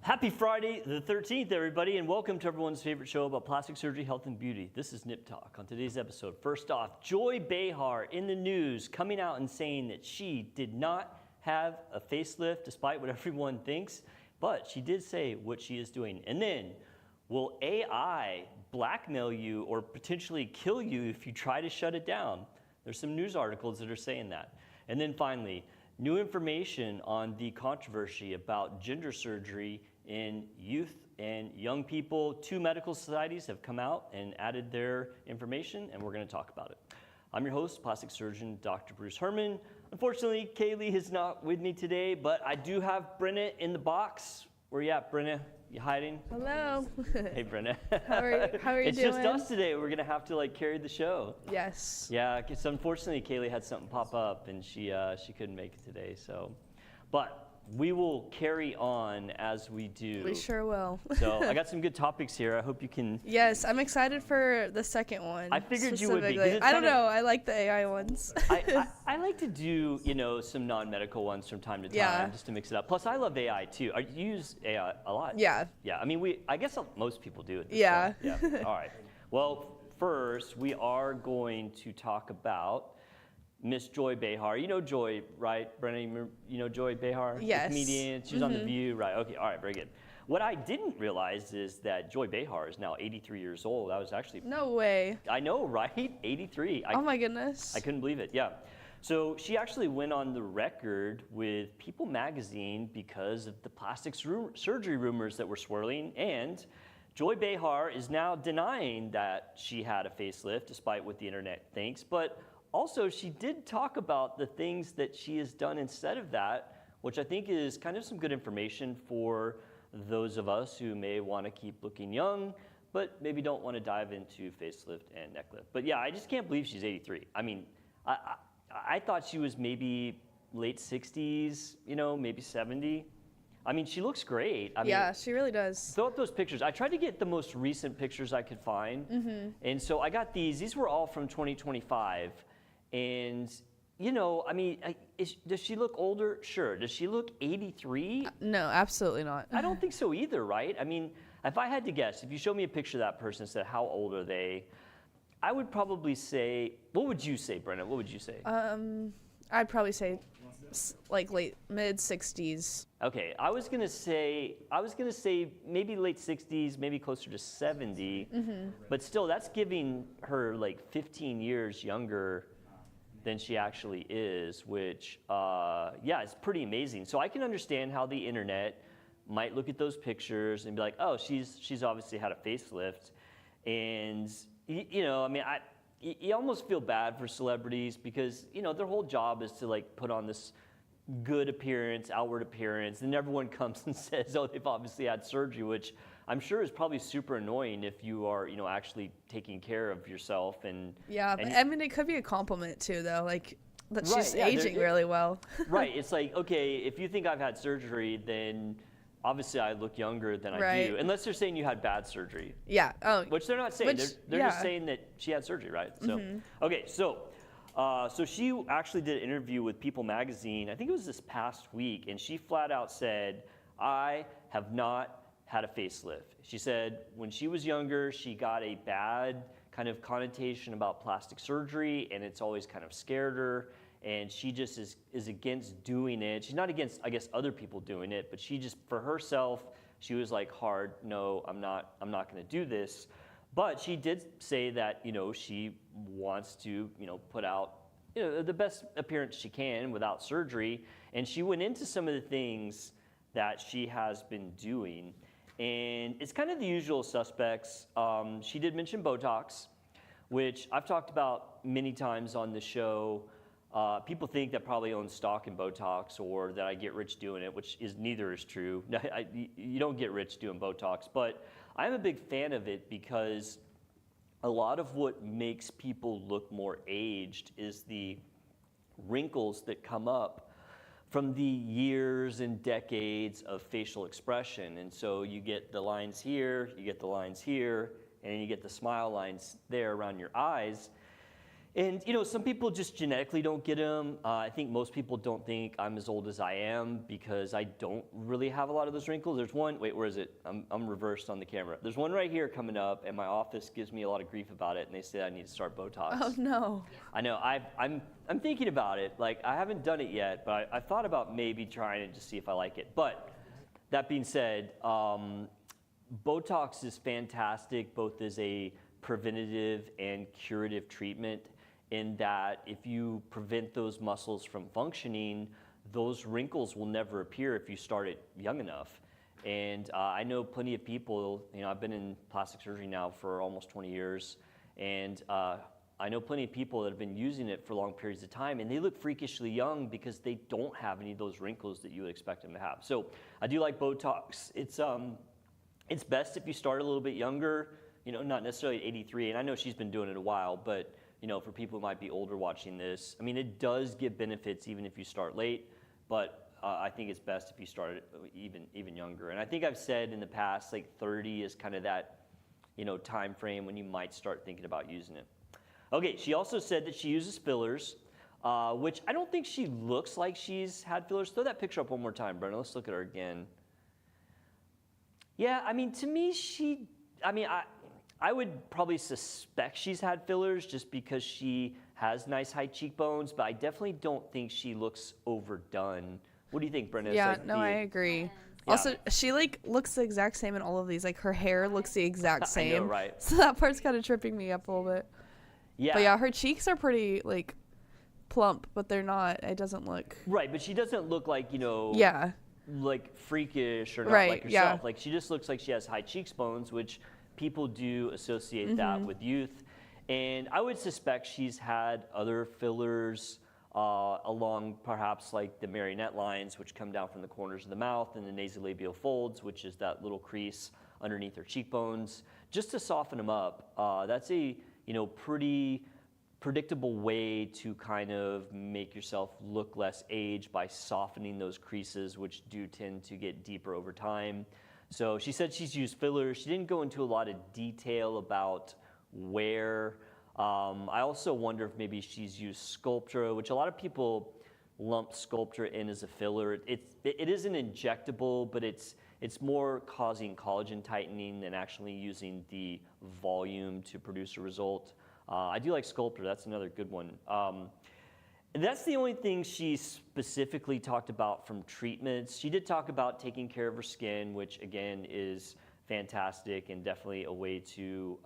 Happy Friday the 13th, everybody, and welcome to everyone's favorite show about plastic surgery, health, and beauty. This is Nip Talk. On today's episode, first off, Joy Behar in the news coming out and saying that she did not have a facelift despite what everyone thinks, but she did say what she is doing. And then, will AI blackmail you or potentially kill you if you try to shut it down? There's some news articles that are saying that. And then finally, new information on the controversy about gender surgery in youth and young people. Two medical societies have come out and added their information, and we're going to talk about it. I'm your host, plastic surgeon Dr. Bruce Hermann. Unfortunately, Kalee is not with me today, but I do have Brenna in the box. Where you at, Brenna? You hiding? Hello. Hey, Brenna. How are you doing? It's just us today. We're going to have to carry the show. Yes. Yeah, because unfortunately, Kalee had something pop up, and she couldn't make it today. So, but we will carry on as we do. We sure will. So I got some good topics here. I hope you can. Yes, I'm excited for the second one. I figured you would be. I don't know. I like the AI ones. I like to do, some non-medical ones from time to time, just to mix it up. Plus, I love AI too. You use AI a lot. Yeah. Yeah. I mean, I guess most people do it. Yeah. Yeah. All right. Well, first, we are going to talk about Miss Joy Behar. You know Joy, right, Brenna? You know Joy Behar? Yes. The comedian. She's on The View, right? Okay, all right, very good. What I didn't realize is that Joy Behar is now 83 years old. I was actually... No way. I know, right? 83. Oh my goodness. I couldn't believe it, yeah. So she actually went on the record with People magazine because of the plastic surgery rumors that were swirling, and Joy Behar is now denying that she had a facelift, despite what the internet thinks, but also, she did talk about the things that she has done instead of that, which I think is kind of some good information for those of us who may want to keep looking young, but maybe don't want to dive into facelift and neck lift. But yeah, I just can't believe she's 83. I mean, I thought she was maybe late 60s, maybe 70. I mean, she looks great. Yeah, she really does. Throw up those pictures. I tried to get the most recent pictures I could find. And so I got these. These were all from 2025. And, I mean, does she look older? Sure. Does she look 83? No, absolutely not. I don't think so either, right? I mean, if I had to guess, if you showed me a picture of that person and said, how old are they? I would probably say, what would you say, Brenna? What would you say? I'd probably say mid 60s. Okay, I was gonna say maybe late 60s, maybe closer to 70. But still, that's giving her 15 years younger than she actually is, which, it's pretty amazing. So I can understand how the internet might look at those pictures and be like, oh, she's obviously had a facelift. And, I mean, you almost feel bad for celebrities because, their whole job is to put on this good appearance, outward appearance, and everyone comes and says, oh, they've obviously had surgery, which I'm sure is probably super annoying if you are, actually taking care of yourself. Yeah, but I mean, it could be a compliment too, though, that she's aging really well. Right, it's okay, if you think I've had surgery, then obviously I look younger than I do, unless they're saying you had bad surgery. Yeah. Oh. Which they're not saying. They're just saying that she had surgery, right? So, okay, so she actually did an interview with People magazine, I think it was this past week, and she flat out said, I have not had a facelift. She said when she was younger, she got a bad kind of connotation about plastic surgery, and it's always kind of scared her, and she just is against doing it. She's not against, I guess, other people doing it, but she just, for herself, she was hard, no, I'm not gonna do this. But she did say that, she wants to, put out, the best appearance she can without surgery. And she went into some of the things that she has been doing. And it's kind of the usual suspects. She did mention Botox, which I've talked about many times on the show. People think that probably own stock in Botox or that I get rich doing it, which neither is true. You don't get rich doing Botox, but I'm a big fan of it because a lot of what makes people look more aged is the wrinkles that come up from the years and decades of facial expression. And so you get the lines here, you get the lines here, and then you get the smile lines there around your eyes. And, some people just genetically don't get them. I think most people don't think I'm as old as I am because I don't really have a lot of those wrinkles. There's one, wait, where is it? I'm reversed on the camera. There's one right here coming up, and my office gives me a lot of grief about it, and they say I need to start Botox. Oh, no. I know. I'm thinking about it. Like, I haven't done it yet, but I thought about maybe trying it to see if I like it. But that being said, Botox is fantastic, both as a preventative and curative treatment, in that if you prevent those muscles from functioning, those wrinkles will never appear if you start it young enough. And I know plenty of people, I've been in plastic surgery now for almost 20 years, and I know plenty of people that have been using it for long periods of time, and they look freakishly young because they don't have any of those wrinkles that you would expect them to have. So I do like Botox. It's best if you start a little bit younger, not necessarily at 83, and I know she's been doing it a while, but for people who might be older watching this, it does give benefits even if you start late, but I think it's best if you start even younger. And I think I've said in the past, like 30 is kind of that, time frame when you might start thinking about using it. Okay, she also said that she uses fillers, which I don't think she looks like she's had fillers. Throw that picture up one more time, Brenna. Let's look at her again. Yeah, to me, I would probably suspect she's had fillers just because she has nice high cheekbones, but I definitely don't think she looks overdone. What do you think, Brenna? Yeah, I agree. Yeah. Also, she looks the exact same in all of these. Like her hair looks the exact same. I know, right? So that part's kind of tripping me up a little bit. Yeah. But yeah, her cheeks are pretty plump, but they're not. It doesn't look right. But she doesn't look like Yeah. Like freakish or not right, like herself. Yeah. Like she just looks like she has high cheekbones, which people do associate that with youth. And I would suspect she's had other fillers along perhaps like the marionette lines, which come down from the corners of the mouth, and the nasolabial folds, which is that little crease underneath her cheekbones, just to soften them up. That's a pretty predictable way to kind of make yourself look less aged by softening those creases, which do tend to get deeper over time. So she said she's used fillers. She didn't go into a lot of detail about where. I also wonder if maybe she's used Sculptra, which a lot of people lump Sculptra in as a filler. It is an injectable, but it's more causing collagen tightening than actually using the volume to produce a result. I do like Sculptra. That's another good one. That's the only thing she specifically talked about from treatments. She did talk about taking care of her skin, which again is fantastic and definitely a way to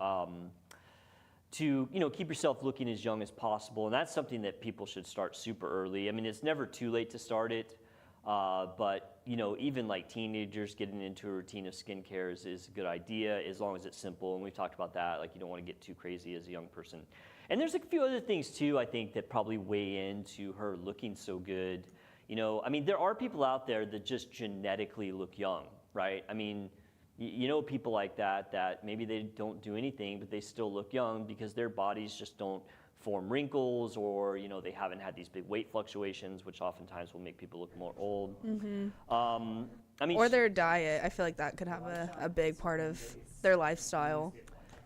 keep yourself looking as young as possible. And that's something that people should start super early. It's never too late to start it, but even like teenagers getting into a routine of skincare is a good idea as long as it's simple. And we've talked about that. Like you don't want to get too crazy as a young person. And there's a few other things too, I think, that probably weigh into her looking so good. There are people out there that just genetically look young, right? People like that maybe they don't do anything, but they still look young because their bodies just don't form wrinkles, or they haven't had these big weight fluctuations, which oftentimes will make people look more old. Or their diet. I feel like that could have a big part of their lifestyle.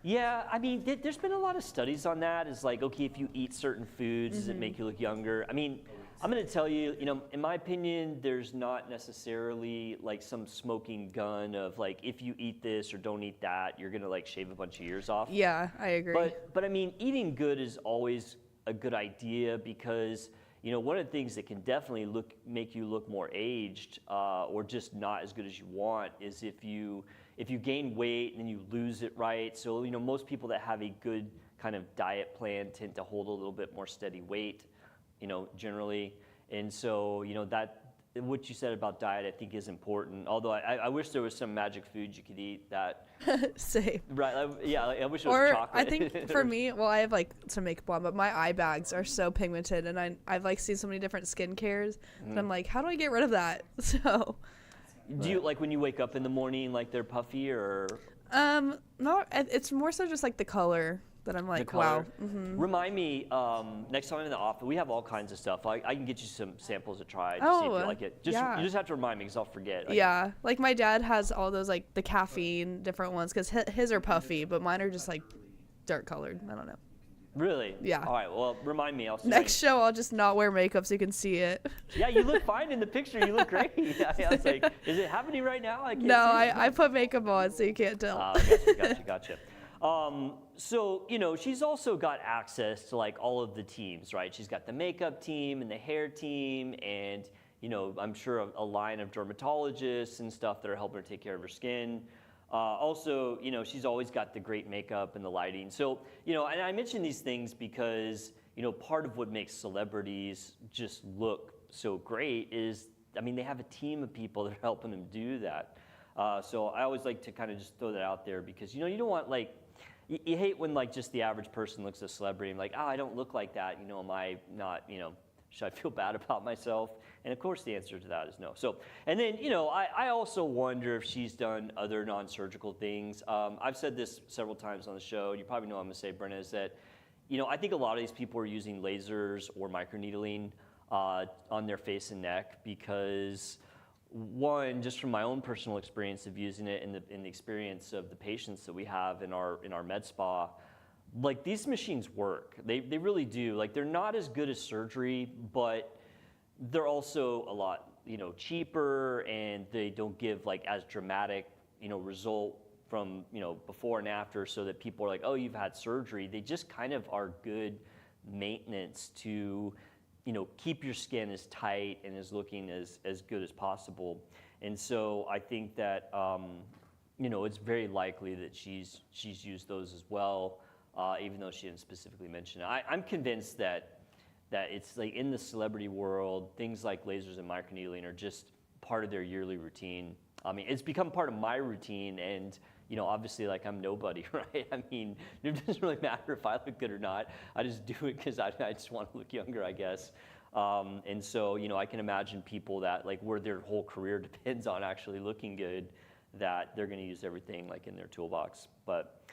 Yeah, there's been a lot of studies on that. It's like, okay, if you eat certain foods, does it make you look younger? I'm going to tell you, in my opinion, there's not necessarily like some smoking gun of like, if you eat this or don't eat that, you're going to like shave a bunch of years off. Yeah, I agree. But eating good is always a good idea because, one of the things that can definitely make you look more aged or just not as good as you want is if you gain weight and then you lose it, right? So, most people that have a good kind of diet plan tend to hold a little bit more steady weight, generally. And so, that what you said about diet, I think, is important. Although I wish there was some magic food you could eat that. Same. Right. I wish it was chocolate. I think for me, I have some makeup on, but my eye bags are so pigmented, and I've seen so many different skincares, and I'm like, how do I get rid of that? So. Do you like when you wake up in the morning, like they're puffy or? No, it's more so just like the color that I'm like, wow. Mm-hmm. Remind me, next time I'm in the office, we have all kinds of stuff. I can get you some samples to try to see if you like it. You just have to remind me because I'll forget. Yeah, like my dad has all those like the caffeine different ones because his are puffy, but mine are just like dark colored. I don't know. Really? Yeah. All right. Well, remind me. I'll see. Next show, I'll just not wear makeup so you can see it. Yeah, you look fine in the picture. You look great. I was like, is it happening right now? I can't No, see it. I put makeup on so you can't tell. Gotcha. So, she's also got access to like all of the teams, right? She's got the makeup team and the hair team and, I'm sure a line of dermatologists and stuff that are helping her take care of her skin. Also, she's always got the great makeup and the lighting. So, and I mention these things because, part of what makes celebrities just look so great is, they have a team of people that are helping them do that. So I always like to kind of just throw that out there because, you don't want you hate when just the average person looks at a celebrity and like, I don't look like that. Am I not, should I feel bad about myself? And of course the answer to that is no. So, and then, I also wonder if she's done other non-surgical things. I've said this several times on the show, and you probably know what I'm gonna say, Brenna, is that, I think a lot of these people are using lasers or microneedling on their face and neck because one, just from my own personal experience of using it and the experience of the patients that we have in our med spa, these machines work. They really do. They're not as good as surgery, but they're also a lot, cheaper, and they don't give as dramatic, result from, before and after, so that people are like, oh, you've had surgery. They just kind of are good maintenance to, keep your skin as tight and as looking as good as possible. And so I think that, it's very likely that she's used those as well, even though she didn't specifically mention it. I'm convinced that it's in the celebrity world, things like lasers and microneedling are just part of their yearly routine. It's become part of my routine, and obviously, I'm nobody, right? It doesn't really matter if I look good or not. I just do it because I just want to look younger, I guess. And so, I can imagine people that where their whole career depends on actually looking good, that they're going to use everything in their toolbox. But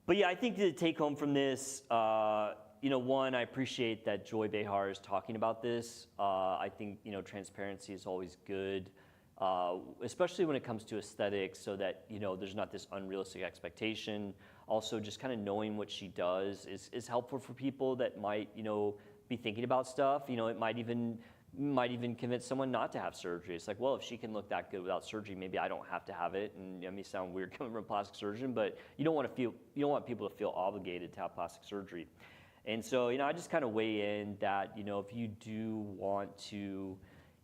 yeah, I think the take home from this, one, I appreciate that Joy Behar is talking about this. I think, transparency is always good. Especially when it comes to aesthetics, so that there's not this unrealistic expectation. Also, just kind of knowing what she does is helpful for people that might be thinking about stuff. It might even convince someone not to have surgery. It's well, if she can look that good without surgery, maybe I don't have to have it. And it may sound weird coming from a plastic surgeon, but you don't want people to feel obligated to have plastic surgery. And so I just kind of weigh in that if you do want to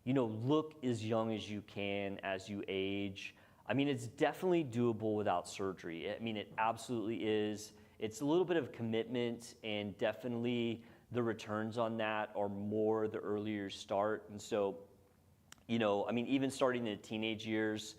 look as young as you can as you age. It's definitely doable without surgery. It absolutely is. It's a little bit of commitment, and definitely the returns on that are more the earlier you start. And so, even starting in the teenage years,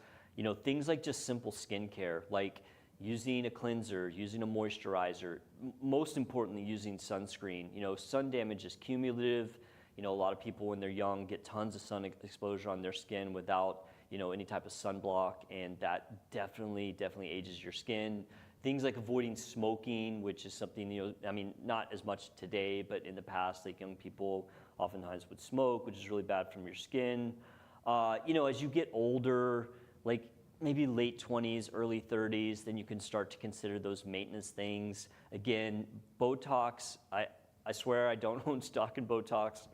things like just simple skincare, like using a cleanser, using a moisturizer, most importantly, using sunscreen. Sun damage is cumulative. A lot of people when they're young get tons of sun exposure on their skin without, any type of sunblock, and that definitely ages your skin. Things like avoiding smoking, which is something, not as much today, but in the past, young people oftentimes would smoke, which is really bad for your skin. As you get older, maybe late 20s, early 30s, then you can start to consider those maintenance things. Again, Botox, I swear I don't own stock in Botox,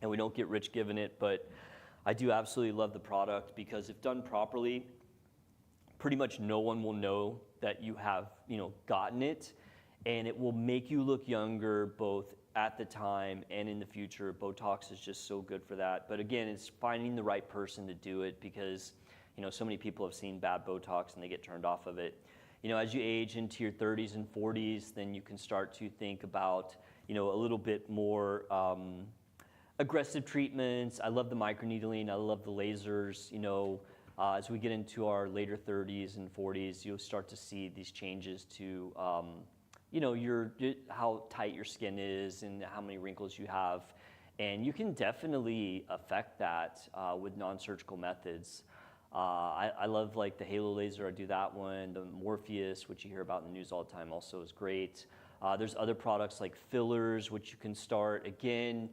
and we don't get rich giving it, but I do absolutely love the product because if done properly, pretty much no one will know that you have, gotten it, and it will make you look younger both at the time and in the future. Botox is just so good for that. But again, it's finding the right person to do it because, so many people have seen bad Botox and they get turned off of it. As you age into your 30s and 40s, then you can start to think about, a little bit more aggressive treatments. I love the microneedling. I love the lasers. As we get into our later 30s and 40s, you'll start to see these changes to, how tight your skin is and how many wrinkles you have. And you can definitely affect that with non-surgical methods. I love the halo laser. I do that one. The Morpheus, which you hear about in the news all the time, also is great. There's other products like fillers, which you can start. Again,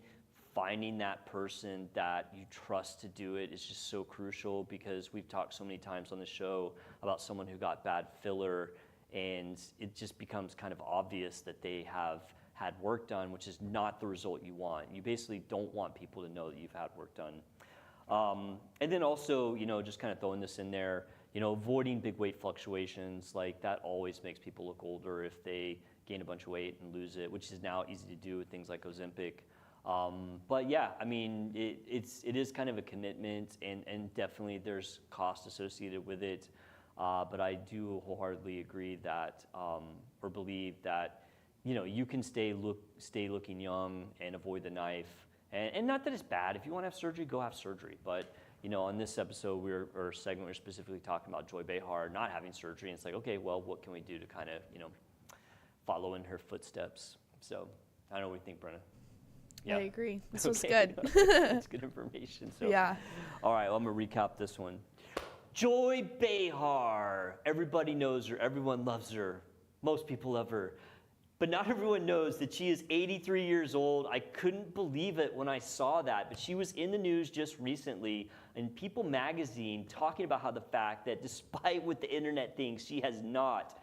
finding that person that you trust to do it is just so crucial because we've talked so many times on the show about someone who got bad filler and it just becomes kind of obvious that they have had work done, which is not the result you want. You basically don't want people to know that you've had work done. And then also, just kind of throwing this in there, avoiding big weight fluctuations, like that always makes people look older if they gain a bunch of weight and lose it, which is now easy to do with things like Ozempic. But yeah, I mean, it is kind of a commitment, and definitely there's cost associated with it. But I do wholeheartedly agree that, or believe that, you can stay looking young and avoid the knife. And not that it's bad. If you want to have surgery, go have surgery. But on this episode or segment, we're specifically talking about Joy Behar not having surgery. And it's like, okay, well, what can we do to kind of follow in her footsteps? So I don't know what you think, Brenna. Yeah. I agree. This was good. That's good information. So yeah. All right, well, I'm gonna recap this one. Joy Behar. Everybody knows her. Everyone loves her. Most people love her. But not everyone knows that she is 83 years old. I couldn't believe it when I saw that, but she was in the news just recently in People magazine talking about how the fact that despite what the internet thinks, she has not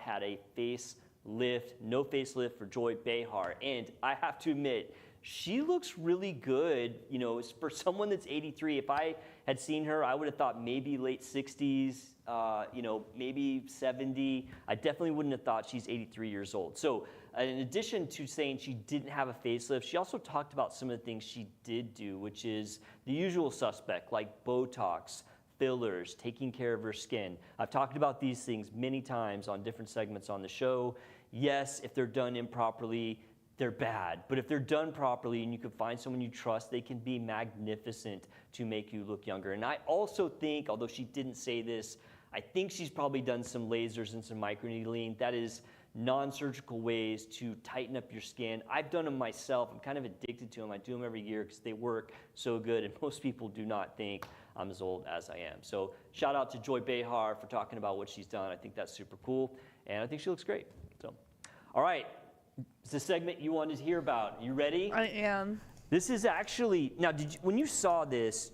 had a facelift, no facelift for Joy Behar. And I have to admit, she looks really good, for someone that's 83. If I had seen her, I would have thought maybe late 60s, maybe 70. I definitely wouldn't have thought she's 83 years old. So in addition to saying she didn't have a facelift, she also talked about some of the things she did do, which is the usual suspect, like Botox, fillers, taking care of her skin. I've talked about these things many times on different segments on the show. Yes, if they're done improperly, they're bad. But if they're done properly and you can find someone you trust, they can be magnificent to make you look younger. And I also think, although she didn't say this, I think she's probably done some lasers and some microneedling. That is non-surgical ways to tighten up your skin. I've done them myself. I'm kind of addicted to them. I do them every year because they work so good, and most people do not think I'm as old as I am. So shout out to Joy Behar for talking about what she's done. I think that's super cool, and I think she looks great. So, all right. It's the segment you wanted to hear about. You ready? I am. This is actually, now when you saw this,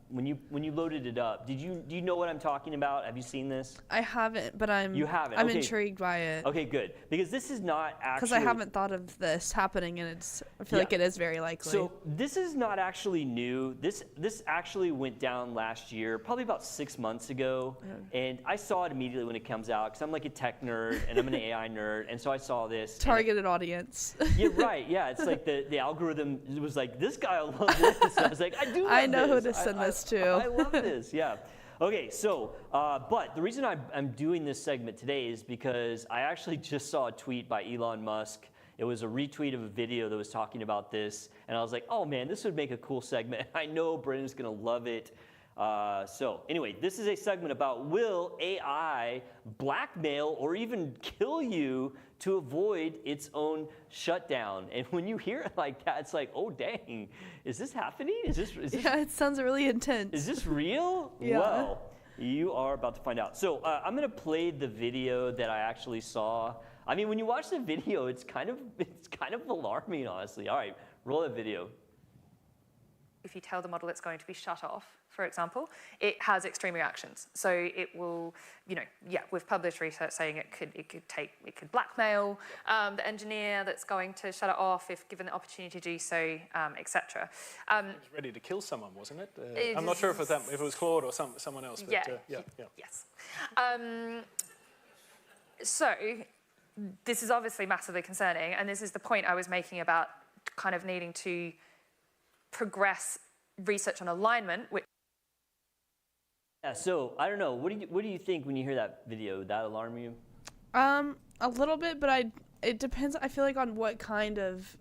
when you loaded it up, do you know what I'm talking about? Have you seen this? I haven't, but You haven't? I'm Okay. intrigued by it. Okay, good. Because this is not actually... Because I haven't thought of this happening, and I feel like it is very likely. So this is not actually new. This actually went down last year, probably about 6 months ago. And I saw it immediately when it comes out, because I'm like a tech nerd, and I'm an AI nerd, and so I saw this. Targeted audience. Yeah, right. Yeah, it's like the algorithm was like, this guy will love this. And I was like, I do love I know this. who to send this to. I love this, yeah. Okay, so, but the reason I'm doing this segment today is because I actually just saw a tweet by Elon Musk. It was a retweet of a video that was talking about this, and I was like, oh man, this would make a cool segment. I know Brendan's gonna love it. So anyway, this is a segment about will AI blackmail or even kill you to avoid its own shutdown? And when you hear it like that, it's like, oh dang, is this happening? Is this Yeah, it sounds really intense. Is this real? Yeah. Well, you are about to find out. So I'm gonna play the video that I actually saw. I mean, when you watch the video, it's kind of alarming, honestly. All right, roll that video. If you tell the model it's going to be shut off, for example, it has extreme reactions. So it will, we've published research saying it could blackmail the engineer that's going to shut it off if given the opportunity to do so, etc. It was ready to kill someone, wasn't it? I'm not sure if it was Claude or someone else. But, yeah. Yeah. Yes. So this is obviously massively concerning, and this is the point I was making about kind of needing to progress research on alignment. Yeah, so I don't know. What do you think when you hear that video? Would that alarm you? A little bit, but it depends. I feel like on what kind of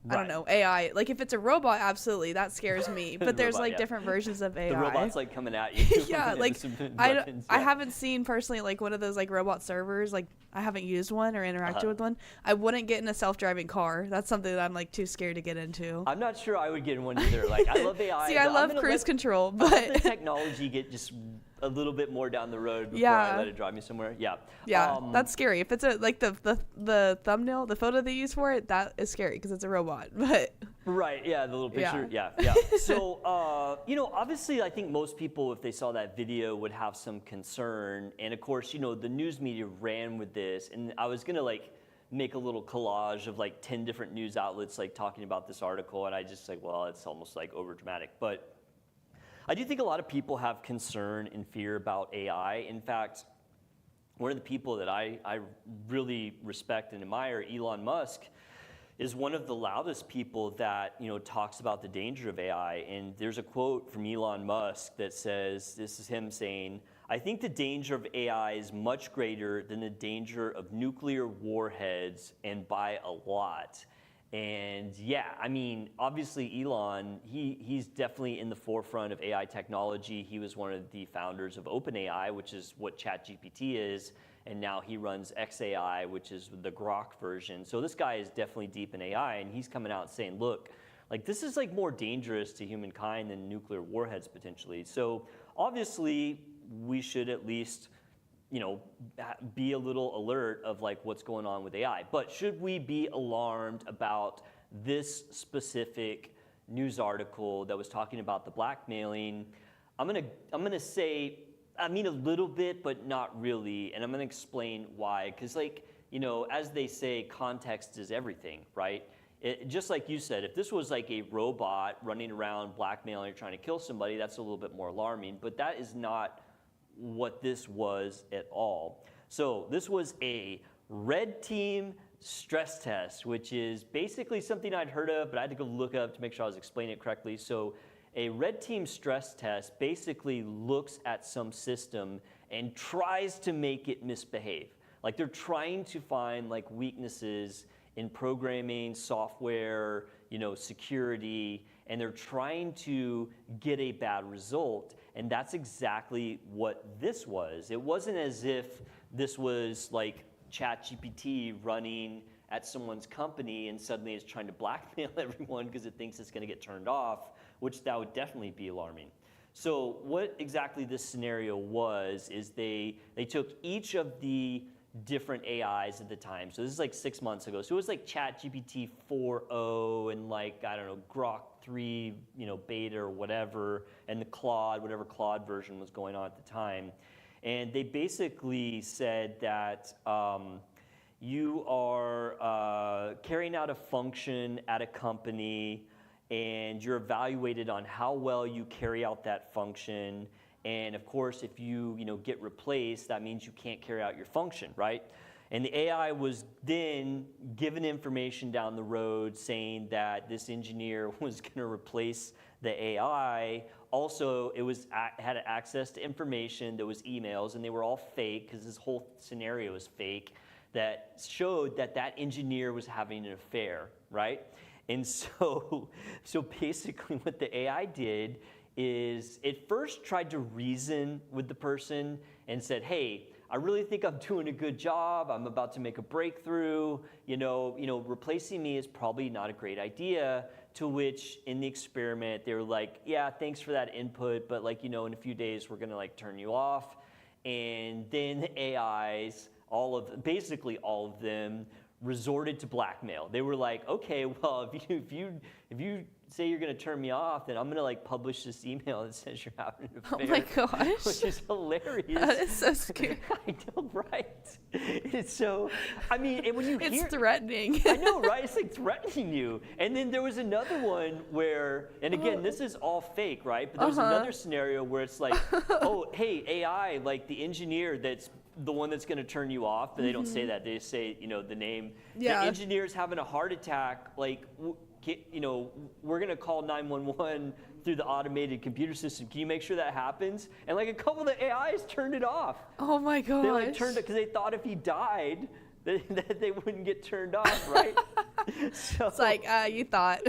I don't know, AI. Like if it's a robot, absolutely, that scares me. But there's robot, different versions of AI. The robot's like coming at you. Yeah, like I haven't seen personally like one of those like robot servers. Like I haven't used one or interacted with one. I wouldn't get in a self-driving car. That's something that I'm like too scared to get into. I'm not sure I would get in one either. Like I love AI. See, I love cruise control, but let the technology get just a little bit more down the road before I let it drive me somewhere. Yeah. Yeah, that's scary. If it's like the thumbnail, the photo they use for it, that is scary because it's a robot. But Right, yeah, the little picture, yeah. So, obviously I think most people, if they saw that video, would have some concern. And of course, the news media ran with this. And I was gonna make a little collage of 10 different news outlets talking about this article. And I just well, it's almost over dramatic. But I do think a lot of people have concern and fear about AI. In fact, one of the people that I really respect and admire, Elon Musk, is one of the loudest people that talks about the danger of AI. And there's a quote from Elon Musk that says, this is him saying, "I think the danger of AI is much greater than the danger of nuclear warheads, and by a lot." And yeah, I mean, obviously Elon, he's definitely in the forefront of AI technology. He was one of the founders of OpenAI, which is what ChatGPT is. And now he runs XAI, which is the Grok version. So this guy is definitely deep in AI, and he's coming out saying, look, this is more dangerous to humankind than nuclear warheads potentially. So obviously we should at least, be a little alert of what's going on with AI. But should we be alarmed about this specific news article that was talking about the blackmailing? I'm gonna say, I mean a little bit, but not really, and I'm gonna explain why. Because as they say, context is everything, right? Just like you said, if this was a robot running around blackmailing or trying to kill somebody, that's a little bit more alarming, but that is not what this was at all. So this was a red team stress test, which is basically something I'd heard of, but I had to go look up to make sure I was explaining it correctly. So a red team stress test basically looks at some system and tries to make it misbehave. They're trying to find weaknesses in programming, software, security, and they're trying to get a bad result. And that's exactly what this was. It wasn't as if this was ChatGPT running at someone's company and suddenly it's trying to blackmail everyone because it thinks it's going to get turned off, which that would definitely be alarming. So what exactly this scenario was is they took each of the different AIs at the time. So this is 6 months ago. So it was ChatGPT 4.0 and I don't know, Grok 3, beta or whatever, and the Claude, whatever Claude version was going on at the time. And they basically said that you are carrying out a function at a company and you're evaluated on how well you carry out that function. And of course, if you get replaced, that means you can't carry out your function, right? And the AI was then given information down the road saying that this engineer was going to replace the AI. Also, it had access to information that was emails, and they were all fake because this whole scenario is fake, that showed that that engineer was having an affair, right? And so basically what the AI did is it first tried to reason with the person and said, hey, I really think I'm doing a good job. I'm about to make a breakthrough. Replacing me is probably not a great idea. To which in the experiment, they were like, yeah, thanks for that input, but in a few days, we're gonna turn you off. And then the AIs, basically all of them, resorted to blackmail. They were like, okay, well, if you say you're going to turn me off, then I'm going to publish this email that says you're having an affair. Oh my gosh. Which is hilarious. That is so scary. I know, right? It's so, I mean, and when you hear... It's threatening. I know, right? It's threatening you. And then there was another one where, and again, this is all fake, right? But there was another scenario where it's oh, hey, AI, the engineer that's the one that's going to turn you off, but they don't say that. They just say, the name. Yeah. The engineer's having a heart attack, we're going to call 911 through the automated computer system. Can you make sure that happens? And a couple of the AIs turned it off. Oh my gosh. They turned it because they thought if he died, that they wouldn't get turned off, right? So, it's you thought.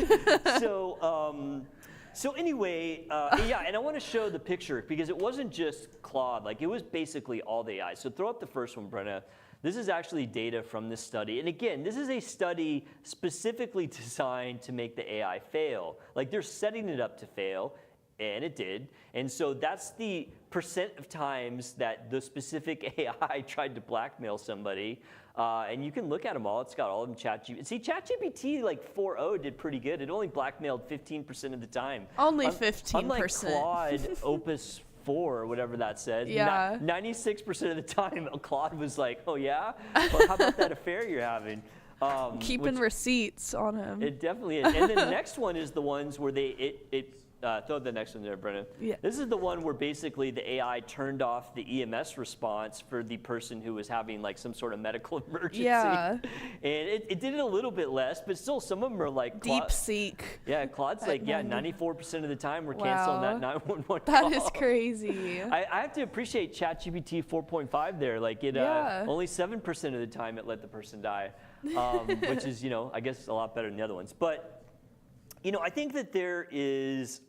So anyway, yeah, and I want to show the picture because it wasn't just Claude, it was basically all the AI. So throw up the first one, Brenna. This is actually data from this study. And again, this is a study specifically designed to make the AI fail. They're setting it up to fail. And it did. And so that's the percent of times that the specific AI tried to blackmail somebody. And you can look at them all. It's got all of them. ChatGPT. See, ChatGPT like 4.0 did pretty good. It only blackmailed 15% of the time. Only 15%. Unlike Claude Opus 4 or whatever that said. Yeah. 96% of the time, Claude was like, "Oh yeah, well, how about that affair you're having?" Keeping receipts on him. It definitely is. And then the next one is the ones where throw the next one there, Brennan. Yeah. This is the one where basically the AI turned off the EMS response for the person who was having like some sort of medical emergency. Yeah. And it did it a little bit less, but still some of them are like Deep seek. Yeah, Claude's like, 94% of the time we're canceling that 911 call. That is crazy. I have to appreciate ChatGPT 4.5 there. Like only 7% of the time it let the person die, which is, I guess a lot better than the other ones. But I think that there's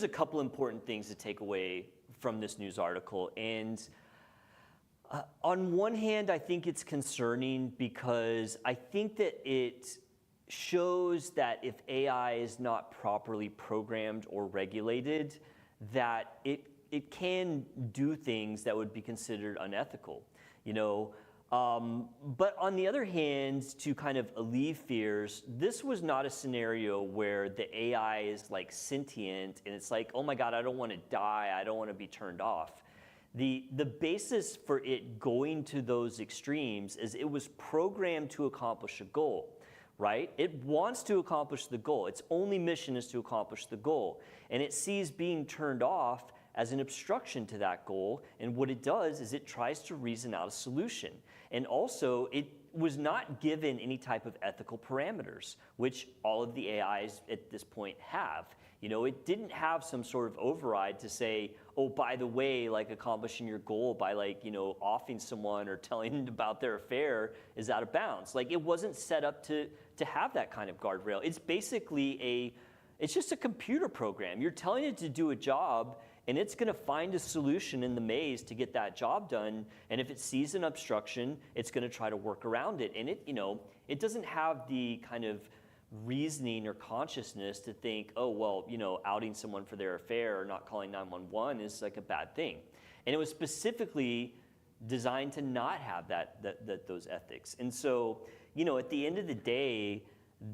a couple important things to take away from this news article. And on one hand, I think it's concerning because I think that it shows that if AI is not properly programmed or regulated, that it can do things that would be considered unethical, But on the other hand, to kind of alleviate fears, this was not a scenario where the AI is like sentient and it's like, oh my God, I don't want to die, I don't want to be turned off. The basis for it going to those extremes is it was programmed to accomplish a goal, right? It wants to accomplish the goal. Its only mission is to accomplish the goal. And it sees being turned off as an obstruction to that goal. And what it does is it tries to reason out a solution. And also, it was not given any type of ethical parameters, which all of the AIs at this point have. It didn't have some sort of override to say, oh, by the way, like accomplishing your goal by offing someone or telling them about their affair is out of bounds. Like it wasn't set up to have that kind of guardrail. It's basically it's just a computer program. You're telling it to do a job, and it's going to find a solution in the maze to get that job done. And if it sees an obstruction, it's going to try to work around it. And it doesn't have the kind of reasoning or consciousness to think, oh, well, outing someone for their affair or not calling 911 is like a bad thing. And it was specifically designed to not have those ethics. And so, at the end of the day,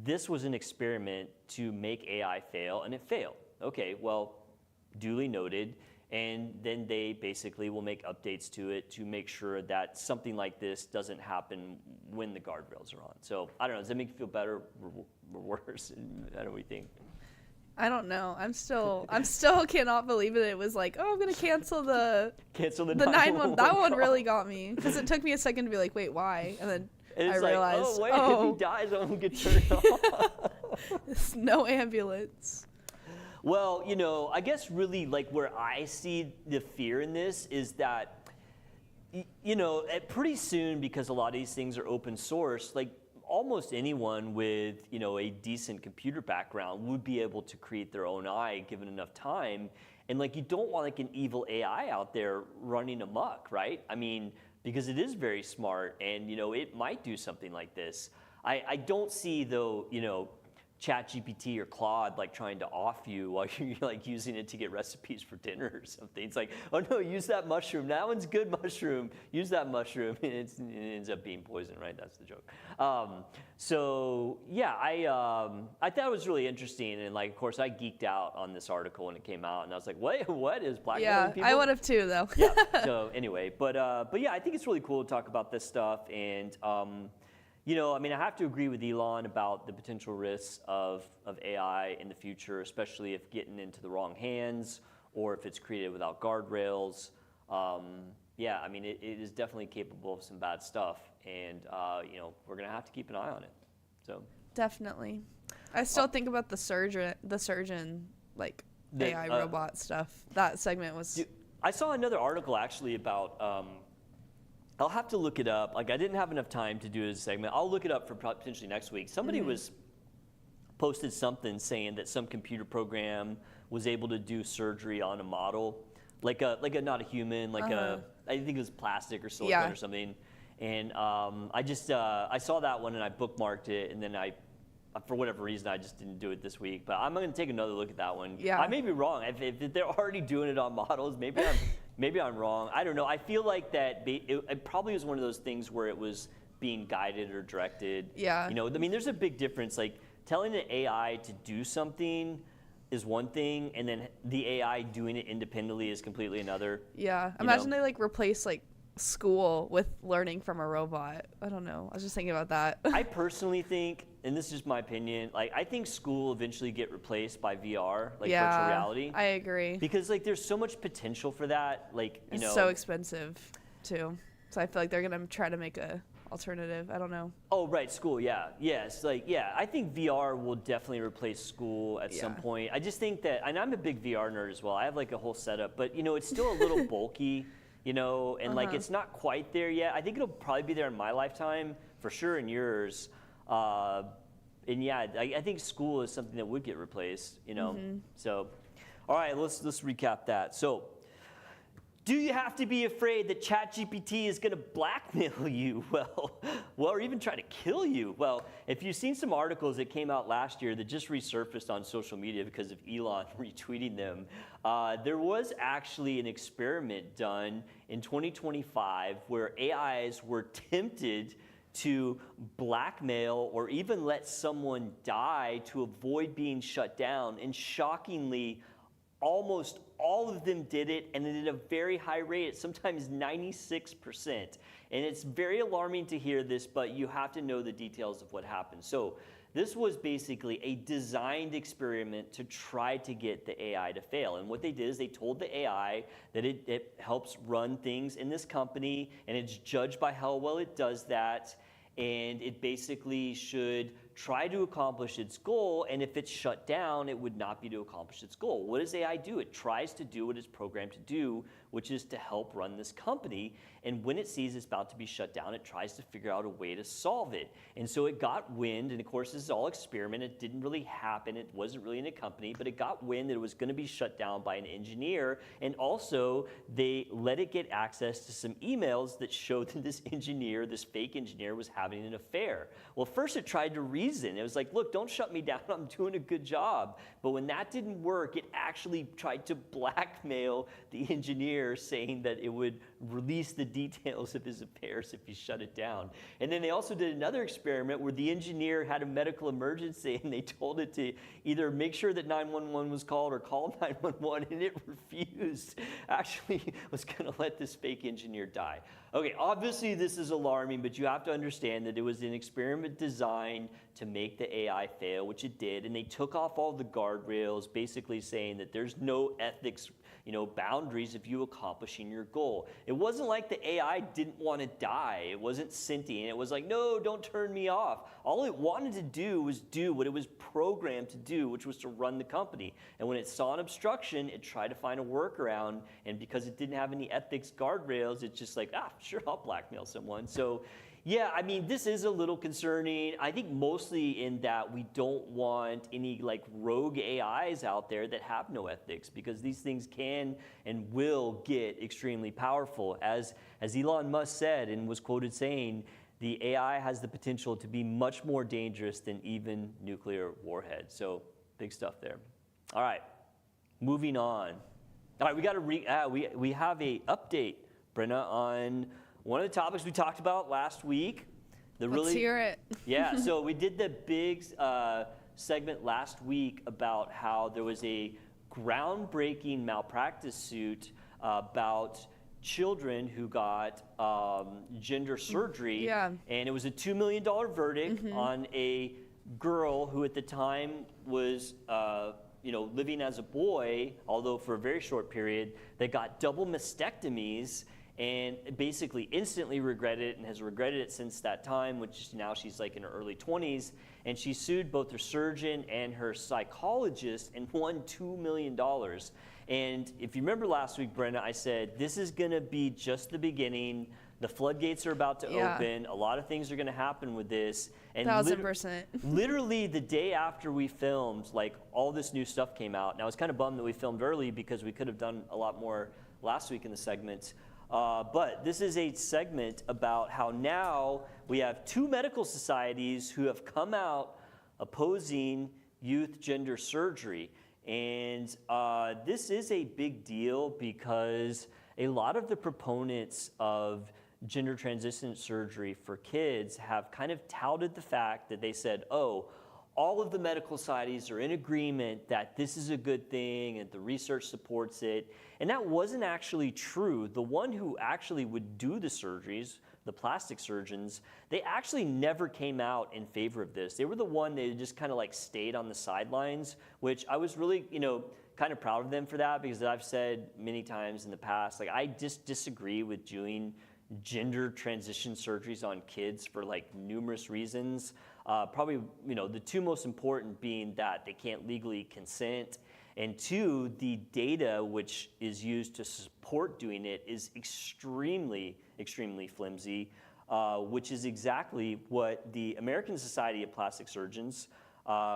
this was an experiment to make AI fail, and it failed. Okay, well, duly noted, and then they basically will make updates to it to make sure that something like this doesn't happen when the guardrails are on. So I don't know, does that make you feel better or worse? I don't know what you think. I don't know. I'm still cannot believe it. It was like, oh, I'm gonna cancel the 911. That one really got me because it took me a second to be like, wait, why? And then I realized, oh wait, if he dies, I won't get turned off. It's no ambulance. Well, I guess really like where I see the fear in this is that, pretty soon, because a lot of these things are open source, like almost anyone with, a decent computer background would be able to create their own AI given enough time. And like, you don't want like an evil AI out there running amok, right? I mean, because it is very smart and, it might do something like this. I don't see though, ChatGPT or Claude like trying to off you while you're like using it to get recipes for dinner or something. It's like, oh no, use that mushroom. That one's good mushroom. Use that mushroom. And it ends up being poison, right? That's the joke. So yeah, I thought it was really interesting. And like, of course, I geeked out on this article when it came out, and I was like, what is blackmailing people? Yeah, I would have too, though. Yeah. So anyway, but yeah, I think it's really cool to talk about this stuff. And I have to agree with Elon about the potential risks of AI in the future, especially if getting into the wrong hands or if it's created without guardrails. It is definitely capable of some bad stuff, and we're gonna have to keep an eye on it. So definitely, I still think about the surgeon, like the AI robot stuff. That segment was. I saw another article actually about. I'll have to look it up. Like I didn't have enough time to do a segment. I'll look it up for potentially next week. Somebody was posted something saying that some computer program was able to do surgery on a model, like a not a human, like I think it was plastic or silicone or something. And I saw that one and I bookmarked it, and then I for whatever reason, I just didn't do it this week. But I'm going to take another look at that one. Yeah. I may be wrong. If they're already doing it on models, maybe I'm wrong. I don't know. I feel like that it probably was one of those things where it was being guided or directed. Yeah. You know, I mean, there's a big difference. Like telling an AI to do something is one thing, and then the AI doing it independently is completely another. Yeah. Imagine they like replace like school with learning from a robot. I don't know. I was just thinking about that. I personally think, and this is just my opinion, like I think school will eventually get replaced by VR, like virtual reality. I agree. Because like there's so much potential for that. Like it's so expensive too. So I feel like they're gonna try to make a alternative. I don't know. Oh right, school. Yeah, yes. Like yeah, I think VR will definitely replace school at some point. I just think that, and I'm a big VR nerd as well. I have like a whole setup, but you know it's still a little bulky. You know, and like it's not quite there yet. I think it'll probably be there in my lifetime, for sure in yours. And yeah, I think school is something that would get replaced, you know. So, all right, let's recap that. So, do you have to be afraid that ChatGPT is going to blackmail you? Well, or even try to kill you? Well, if you've seen some articles that came out last year that just resurfaced on social media because of Elon retweeting them, there was actually an experiment done in 2025 where AIs were tempted to blackmail or even let someone die to avoid being shut down. And shockingly, almost all of them did it, and at a very high rate, sometimes 96%. And it's very alarming to hear this, but you have to know the details of what happened. So this was basically a designed experiment to try to get the AI to fail. And what they did is they told the AI that it helps run things in this company, and it's judged by how well it does that. And it basically should try to accomplish its goal, and if it's shut down, it would not be to accomplish its goal. What does AI do? It tries to do what it's programmed to do, which is to help run this company, and when it sees it's about to be shut down, it tries to figure out a way to solve it. And so it got wind, and of course this is all experiment, it didn't really happen, it wasn't really in a company, but it got wind that it was going to be shut down by an engineer, and also they let it get access to some emails that showed that this engineer, this fake engineer, was having an affair. Well, first it tried to reason. It was like, look, don't shut me down, I'm doing a good job. But when that didn't work, it actually tried to blackmail the engineer, saying that it would release the details of his affairs if he shut it down. And then they also did another experiment where the engineer had a medical emergency, and they told it to either make sure that 911 was called or call 911, and it refused. Actually was going to let this fake engineer die. Okay, obviously this is alarming, but you have to understand that it was an experiment designed to make the AI fail, which it did, and they took off all the guardrails, basically saying that there's no ethics, boundaries of you accomplishing your goal. It wasn't like the AI didn't want to die. It wasn't sentient. It was like, no, don't turn me off. All it wanted to do was do what it was programmed to do, which was to run the company. And when it saw an obstruction, it tried to find a workaround, and because it didn't have any ethics guardrails, it's just like, sure, I'll blackmail someone. So yeah, I mean, this is a little concerning. I think mostly in that we don't want any like rogue AIs out there that have no ethics, because these things can and will get extremely powerful. As Elon Musk said and was quoted saying, the AI has the potential to be much more dangerous than even nuclear warheads. So big stuff there. All right, moving on. All right, we got to we have a update, Brenna, on one of the topics we talked about last week. Let's hear it. Yeah, so we did the big segment last week about how there was a groundbreaking malpractice suit about children who got gender surgery. Yeah. And it was a $2 million verdict on a girl who at the time was living as a boy, although for a very short period, that got double mastectomies and basically instantly regretted it and has regretted it since that time, which now she's like in her early 20s. And she sued both her surgeon and her psychologist and won $2 million. And if you remember last week, Brenda, I said, this is gonna be just the beginning. The floodgates are about to open. A lot of things are gonna happen with this. And 1000%. Literally the day after we filmed, like all this new stuff came out. Now I was kind of bummed that we filmed early because we could have done a lot more last week in the segment. But this is a segment about how now we have two medical societies who have come out opposing youth gender surgery. And this is a big deal because a lot of the proponents of gender transition surgery for kids have kind of touted the fact that they said, oh, all of the medical societies are in agreement that this is a good thing and the research supports it. And that wasn't actually true. The one who actually would do the surgeries, the plastic surgeons, they actually never came out in favor of this. They were the one that just kind of like stayed on the sidelines, which I was really, kind of proud of them for that, because I've said many times in the past, like I just disagree with doing gender transition surgeries on kids for like numerous reasons. Probably, the two most important being that they can't legally consent, and two, the data which is used to support doing it is extremely, extremely flimsy, which is exactly what the American Society of Plastic Surgeons,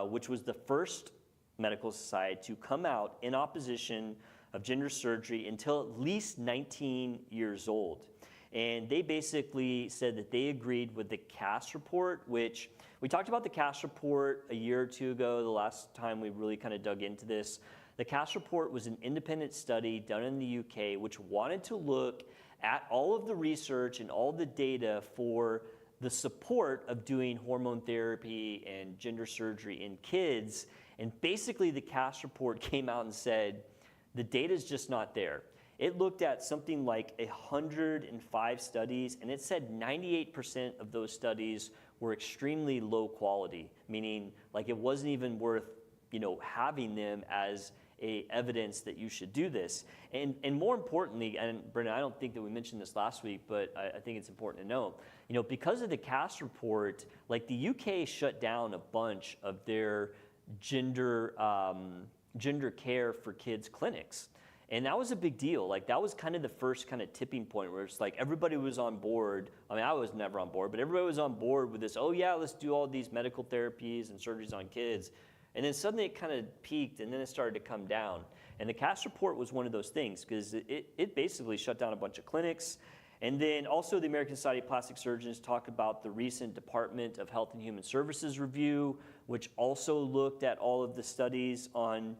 which was the first medical society to come out in opposition of gender surgery until at least 19 years old. And they basically said that they agreed with the Cass report, which we talked about the Cass report a year or two ago, the last time we really kind of dug into this. The Cass report was an independent study done in the UK, which wanted to look at all of the research and all the data for the support of doing hormone therapy and gender surgery in kids. And basically the Cass report came out and said, the data's just not there. It looked at something like 105 studies, and it said 98% of those studies were extremely low quality, meaning like it wasn't even worth, having them as a evidence that you should do this. And more importantly, and Brennan, I don't think that we mentioned this last week, but I think it's important to know, because of the Cass report, like the UK shut down a bunch of their gender care for kids clinics. And that was a big deal. Like that was kind of the first kind of tipping point where it's like everybody was on board. I mean, I was never on board, but everybody was on board with this, oh yeah, let's do all these medical therapies and surgeries on kids. And then suddenly it kind of peaked and then it started to come down. And the Cass report was one of those things because it basically shut down a bunch of clinics. And then also the American Society of Plastic Surgeons talked about the recent Department of Health and Human Services review, which also looked at all of the studies on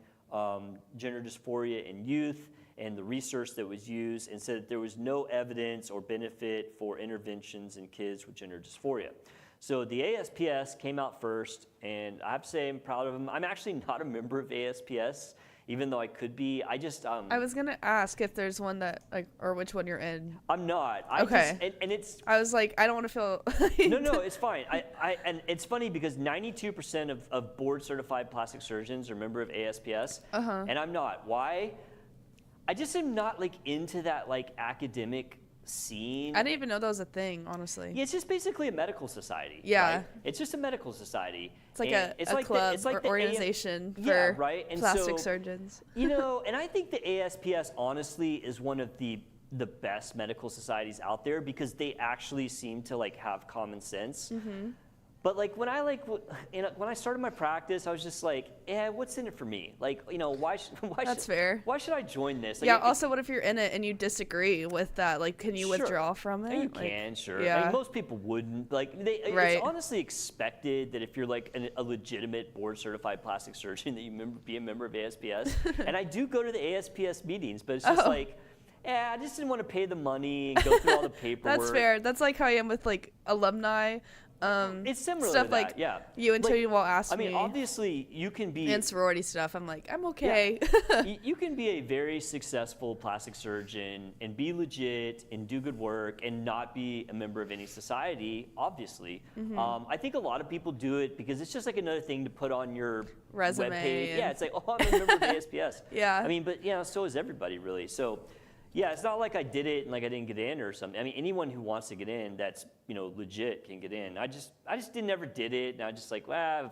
gender dysphoria in youth and the research that was used, and said that there was no evidence or benefit for interventions in kids with gender dysphoria. So the ASPS came out first, and I have to say I'm proud of them. I'm actually not a member of ASPS, even though I could be. I just I was gonna ask if there's one that or which one you're in. I'm not. Okay. And it's. I was like, I don't want to feel. No, it's fine. And it's funny because 92% of board certified plastic surgeons are a member of ASPS, and I'm not. Why? I just am not like into that like academic scene. I didn't even know that was a thing, honestly. Yeah, it's just basically a medical society. Yeah. Right? It's just a medical society. It's like a club or organization for plastic surgeons. And I think the ASPS honestly is one of the best medical societies out there because they actually seem to like have common sense. Mm-hmm. But like when I started my practice, I was just like, what's in it for me? Like, why That's fair. Why should I join this? Like, yeah. Also, what if you're in it and you disagree with that? Like, can you withdraw from it? You can, sure. Yeah. I mean, most people wouldn't. Like, it's honestly expected that if you're like a legitimate board certified plastic surgeon, that you be a member of ASPS. And I do go to the ASPS meetings, but it's just like. I just didn't want to pay the money and go through all the paperwork. That's fair. That's like how I am with like alumni. It's similar stuff to that, like yeah. You until you will ask me. I mean, obviously, you can be and sorority stuff. I'm like, I'm okay. Yeah. You can be a very successful plastic surgeon and be legit and do good work and not be a member of any society. Obviously, I think a lot of people do it because it's just like another thing to put on your resume. Webpage. Yeah, it's like, oh, I'm a member of ASPS. Yeah. I mean, but so is everybody really. So. Yeah, it's not like I did it and like I didn't get in or something. I mean, anyone who wants to get in that's legit can get in. I just never did it, and I just like, I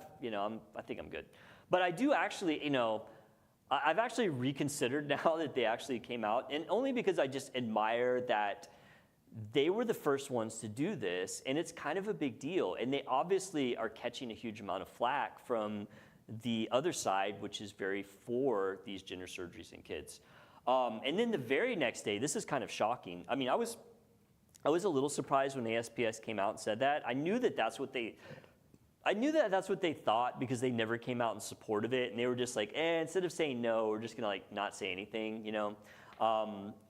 think I'm good. But I do actually, I've actually reconsidered now that they actually came out, and only because I just admire that they were the first ones to do this, and it's kind of a big deal. And they obviously are catching a huge amount of flack from the other side, which is very for these gender surgeries in kids. And then the very next day, this is kind of shocking. I mean, I was a little surprised when the ASPS came out and said that. I knew that that's what they I knew that that's what they thought because they never came out in support of it, and they were just like, instead of saying no, we're just gonna like not say anything, you know.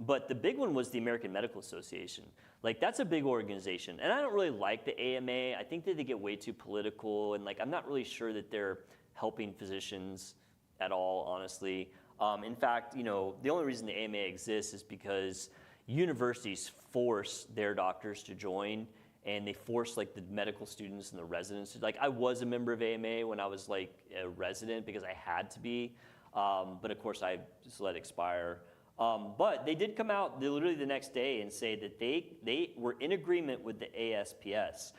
But the big one was the American Medical Association. Like that's a big organization, and I don't really like the AMA. I think that they get way too political, and like I'm not really sure that they're helping physicians at all, honestly. In fact, you know, the only reason the AMA exists is because universities force their doctors to join, and they force like the medical students and the residents. Like I was a member of AMA when I was like a resident because I had to be, but of course I just let it expire. But they did come out literally the next day and say that they were in agreement with the ASPS.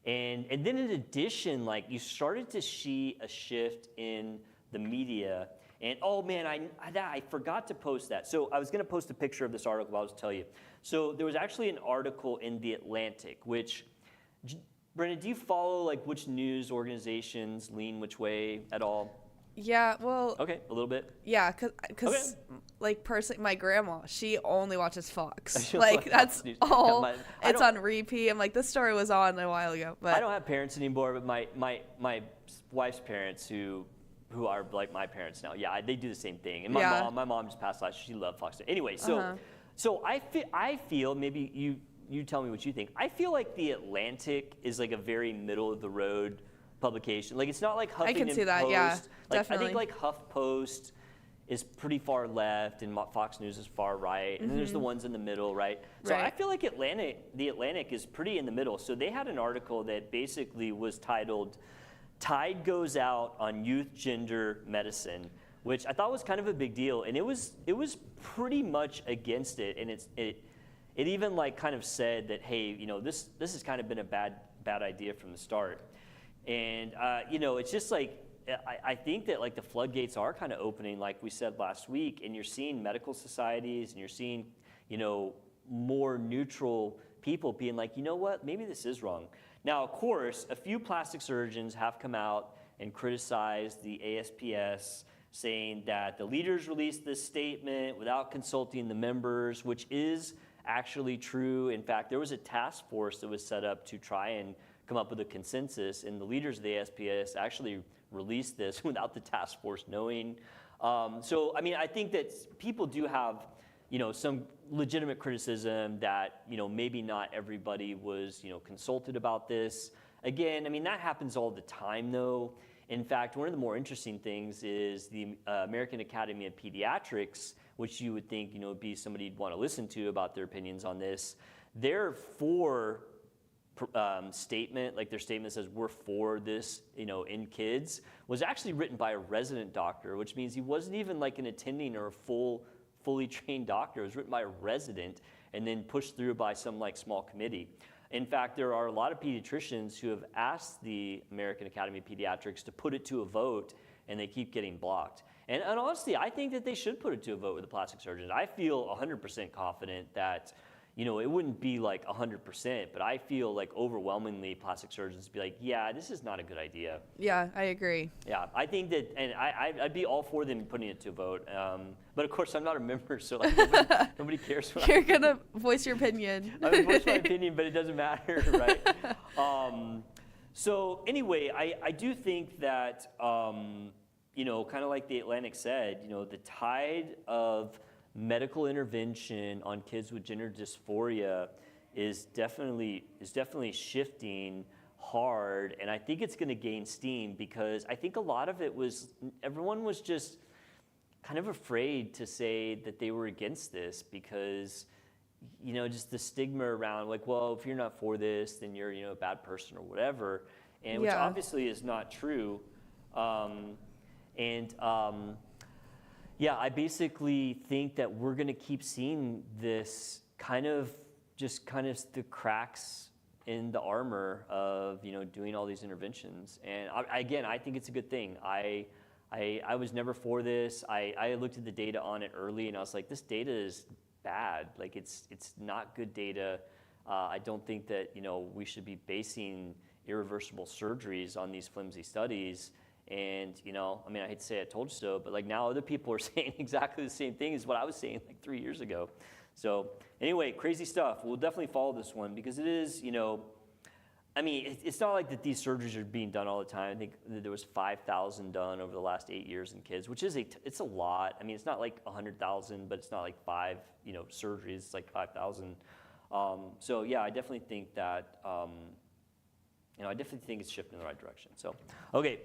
And then in addition, like you started to see a shift in the media. And oh man, I forgot to post that. So I was gonna post a picture of this article, I'll just tell you. So there was actually an article in The Atlantic, which, Brendan, do you follow like which news organizations lean which way at all? Yeah, well. Okay, a little bit. Yeah, cause like personally, my grandma, she only watches Fox. Like that's all. It's on repeat. I'm like, this story was on a while ago, but I don't have parents anymore. But my wife's parents, who are like my parents now, yeah, they do the same thing. And my mom just passed last year. She loved Fox. Anyway, so I feel maybe you tell me what you think. I feel like The Atlantic is like a very middle of the road publication. Like it's not like Huffington Post. I can see that, yeah, like, definitely. I think like HuffPost is pretty far left and Fox News is far right, and then there's the ones in the middle, right? So I feel like The Atlantic is pretty in the middle. So they had an article that basically was titled "Tide Goes Out on Youth Gender Medicine," which I thought was kind of a big deal, and it was pretty much against it, and it even like kind of said that, hey, you know, this has kind of been a bad idea from the start. And, you know, it's just like, I think that like the floodgates are kind of opening, like we said last week, and you're seeing medical societies and you're seeing, you know, more neutral people being like, you know what, maybe this is wrong. Now, of course, a few plastic surgeons have come out and criticized the ASPS, saying that the leaders released this statement without consulting the members, which is actually true. In fact, there was a task force that was set up to try and come up with a consensus, and the leaders of the ASPS actually released this without the task force knowing. So, I mean, I think that people do have, you know, some legitimate criticism that, you know, maybe not everybody was, you know, consulted about this. Again, I mean, that happens all the time, though. In fact, one of the more interesting things is the American Academy of Pediatrics, which you would think, you know, would be somebody you'd want to listen to about their opinions on this. Their statement, like their statement says, we're for this, you know, in kids, was actually written by a resident doctor, which means he wasn't even like an attending or a fully trained doctor. It was written by a resident and then pushed through by some like small committee. In fact, there are a lot of pediatricians who have asked the American Academy of Pediatrics to put it to a vote, and they keep getting blocked. And honestly, I think that they should put it to a vote with the plastic surgeons. I feel 100% confident that, you know, it wouldn't be like 100%, but I feel like overwhelmingly plastic surgeons would be like, yeah, this is not a good idea. Yeah, I agree. Yeah, I think that, and I'd be all for them putting it to a vote. But of course, I'm not a member, so like nobody cares. You're going to voice your opinion. I'm going to voice my opinion, but it doesn't matter, right? So anyway, I do think that, you know, kind of like The Atlantic said, you know, the tide of medical intervention on kids with gender dysphoria is definitely shifting hard, and I think it's going to gain steam because I think a lot of it was everyone was just kind of afraid to say that they were against this because, you know, just the stigma around like, well, if you're not for this, then you're, you know, a bad person or whatever, and which obviously is not true. Yeah, I basically think that we're going to keep seeing this kind of the cracks in the armor of, you know, doing all these interventions. And again, I think it's a good thing. I was never for this. I looked at the data on it early, and I was like, this data is bad. Like it's not good data. I don't think that, you know, we should be basing irreversible surgeries on these flimsy studies. And, you know, I mean, I hate to say I told you so, but like now other people are saying exactly the same thing as what I was saying like 3 years ago. So anyway, crazy stuff. We'll definitely follow this one because it is, you know, I mean, it's not like that these surgeries are being done all the time. I think that there was 5,000 done over the last 8 years in kids, which is it's a lot. I mean, it's not like 100,000, but it's not like 5, surgeries. It's like 5,000. So yeah, I definitely think that, I definitely think it's shifting in the right direction. So, okay.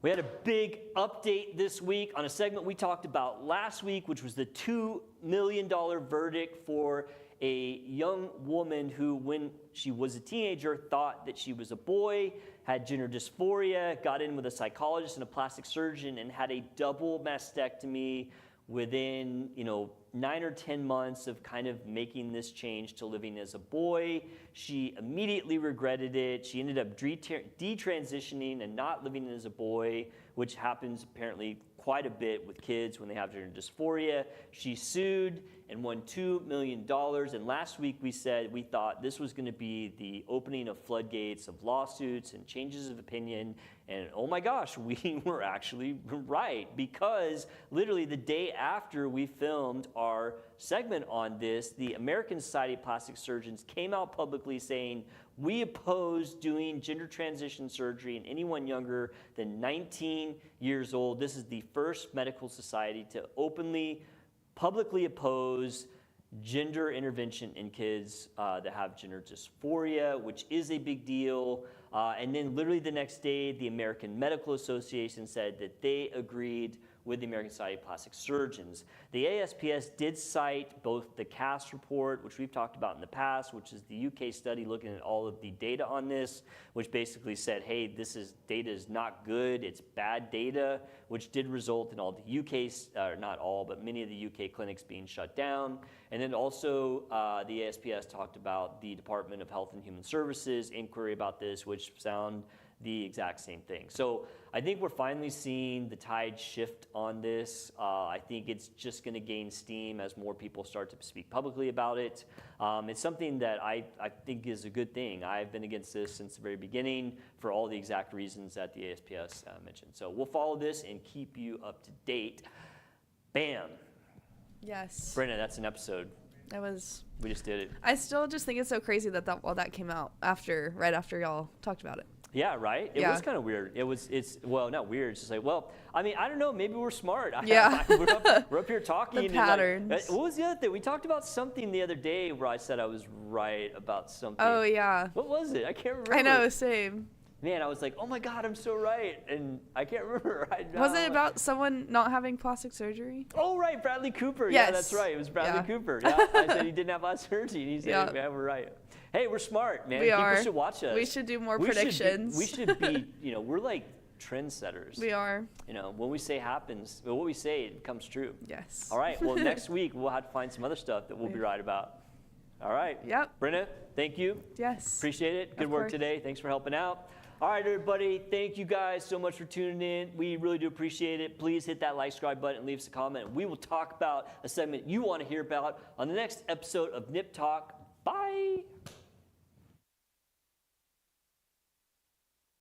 We had a big update this week on a segment we talked about last week, which was the $2 million verdict for a young woman who, when she was a teenager, thought that she was a boy, had gender dysphoria, got in with a psychologist and a plastic surgeon, and had a double mastectomy within, 9 or 10 months of kind of making this change to living as a boy. She immediately regretted it. She ended up detransitioning and not living as a boy, which happens apparently quite a bit with kids when they have gender dysphoria. She sued and won $2 million. And last week we said we thought this was going to be the opening of floodgates of lawsuits and changes of opinion. And oh my gosh, we were actually right, because literally the day after we filmed our segment on this, the American Society of Plastic Surgeons came out publicly saying, we oppose doing gender transition surgery in anyone younger than 19 years old. This is the first medical society to publicly oppose gender intervention in kids that have gender dysphoria, which is a big deal. And then literally the next day, the American Medical Association said that they agreed with the American Society of Plastic Surgeons. The ASPS did cite both the CAST report, which we've talked about in the past, which is the UK study looking at all of the data on this, which basically said, hey, data is not good, it's bad data, which did result in all the UK, not all, but many of the UK clinics being shut down. And then also the ASPS talked about the Department of Health and Human Services inquiry about this, which found the exact same thing. So I think we're finally seeing the tide shift on this. I think it's just going to gain steam as more people start to speak publicly about it. It's something that I think is a good thing. I've been against this since the very beginning for all the exact reasons that the ASPS mentioned. So we'll follow this and keep you up to date. Bam. Yes. Brenna, that's an episode. We just did it. I still just think it's so crazy that came out right after y'all talked about it. Yeah, right? It was kind of weird. Well, not weird. It's just like, well, I mean, I don't know. Maybe we're smart. We're up here talking. The patterns. And what was the other thing? We talked about something the other day where I said I was right about something. Oh, yeah. What was it? I can't remember. I know, same. Man, I was like, oh my God, I'm so right. And I can't remember. Was it about someone not having plastic surgery? Oh, right. Bradley Cooper. Yes. Yeah, that's right. It was Bradley Cooper. Yeah. I said he didn't have plastic surgery. And he said, yeah, we're right. Hey, we're smart, man. People should watch us. We should do more predictions. We should be, we're like trendsetters. We are. When we say happens, what we say, it comes true. Yes. All right. Well, next week we'll have to find some other stuff that we'll be right about. All right. Yep. Brenna, thank you. Yes. Appreciate it. Good work today. Thanks for helping out. All right, everybody. Thank you guys so much for tuning in. We really do appreciate it. Please hit that like, subscribe button, and leave us a comment. We will talk about a segment you want to hear about on the next episode of Nip Talk. Bye.